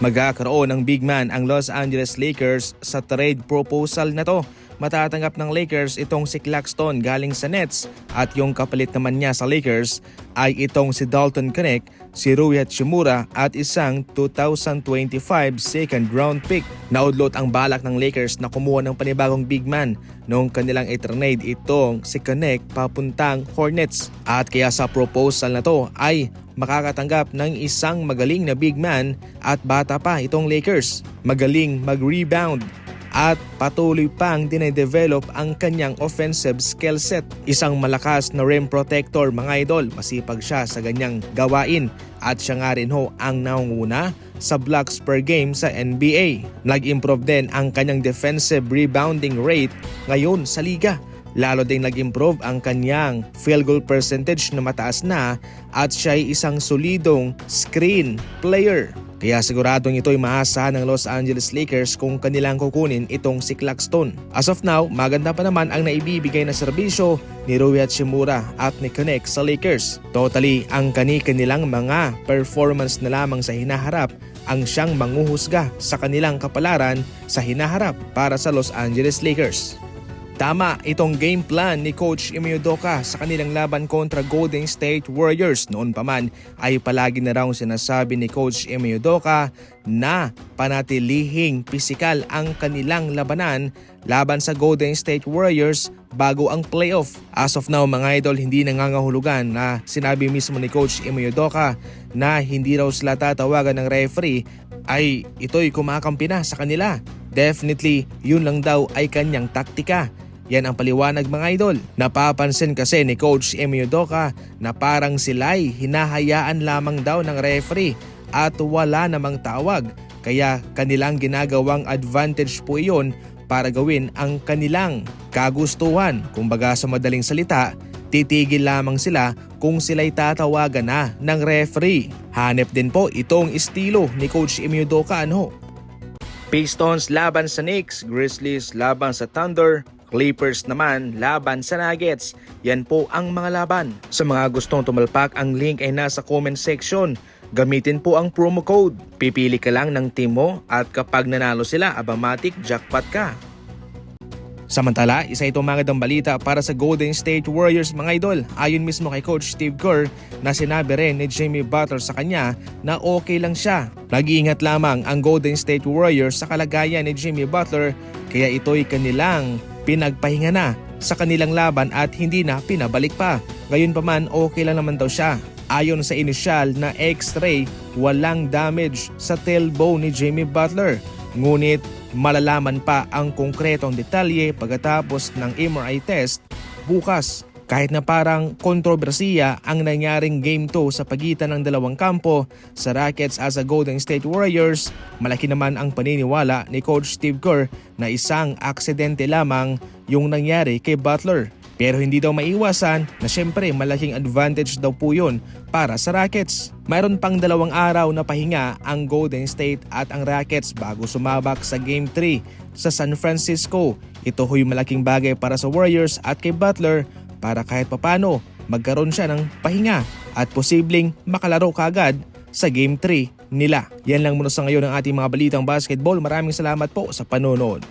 Magkakaroon ng big man ang Los Angeles Lakers sa trade proposal na to. Matatanggap ng Lakers itong si Claxton galing sa Nets at yung kapalit naman niya sa Lakers ay itong si Dalton Knecht, si Rui Hachimura at isang 2025 second round pick. Naudlot ang balak ng Lakers na kumuha ng panibagong big man noong kanilang i-trade itong si Knecht papuntang Hornets. At kaya sa proposal na to ay makakatanggap ng isang magaling na big man at bata pa itong Lakers. Magaling mag-rebound at patuloy pang dinedevelop ang kanyang offensive skill set. Isang malakas na rim protector mga idol, masipag siya sa ganyang gawain at siya nga rin ang nangunguna sa blocks per game sa NBA. Nag-improve din ang kanyang defensive rebounding rate ngayon sa liga. Lalo din nag-improve ang kanyang field goal percentage na mataas na at siya ay isang solidong screen player. Kaya siguradong ito'y maasahan ng Los Angeles Lakers kung kanilang kukunin itong si Claxton. As of now, maganda pa naman ang naibibigay na serbisyo ni Rui Hachimura at ni Knecht sa Lakers. Totally, ang kanilang mga performance na lamang sa hinaharap ang siyang manghuhusga sa kanilang kapalaran sa hinaharap para sa Los Angeles Lakers. Tama itong game plan ni Coach Ime Udoka sa kanilang laban kontra Golden State Warriors. Noon pa man ay palagi na raw sinasabi ni Coach Ime Udoka na panatilihing pisikal ang kanilang labanan laban sa Golden State Warriors bago ang playoff. As of now mga idol, hindi nangangahulugan na sinabi mismo ni Coach Ime Udoka na hindi raw sila tatawagan ng referee ay ito'y kumakampi na sa kanila. Definitely, yun lang daw ay kanyang taktika. Yan ang paliwanag mga idol. Napapansin kasi ni Coach Ime Udoka na parang sila'y hinahayaan lamang daw ng referee at wala namang tawag. Kaya kanilang ginagawang advantage po iyon para gawin ang kanilang kagustuhan. Kumbaga sa madaling salita, titigil lamang sila kung sila'y tatawagan na ng referee. Hanep din po itong estilo ni Coach Ime Udoka Pistons laban sa Knicks, Grizzlies laban sa Thunder, Clippers naman laban sa Nuggets. Yan po ang mga laban. Sa mga gustong tumalpak, ang link ay nasa comment section. Gamitin po ang promo code. Pipili ka lang ng team mo at kapag nanalo sila, abamatic jackpot ka. Samantala, isa itong magandang balita para sa Golden State Warriors mga idol. Ayon mismo kay Coach Steve Kerr na sinabi rin ni Jimmy Butler sa kanya na okay lang siya. Nag-iingat lamang ang Golden State Warriors sa kalagayan ni Jimmy Butler kaya ito'y kanilang pinagpahinga na sa kanilang laban at hindi na pinabalik pa. Gayunpaman okay lang naman daw siya. Ayon sa inisyal na x-ray, walang damage sa tailbone ni Jimmy Butler. Ngunit malalaman pa ang konkretong detalye pagkatapos ng MRI test bukas. Kahit na parang kontrobersiya ang nangyaring Game 2 sa pagitan ng dalawang kampo sa Rockets at sa Golden State Warriors, malaki naman ang paniniwala ni Coach Steve Kerr na isang aksidente lamang yung nangyari kay Butler. Pero hindi daw maiwasan na syempre malaking advantage daw po yun para sa Rockets. Mayroon pang 2 araw na pahinga ang Golden State at ang Rockets bago sumabak sa Game 3 sa San Francisco. Ito ho'y malaking bagay para sa Warriors at kay Butler para kahit papano magkaroon siya ng pahinga at posibleng makalaro kaagad sa Game 3 nila. Yan lang muna sa ngayon ang ating mga balitang basketball. Maraming salamat po sa panonood.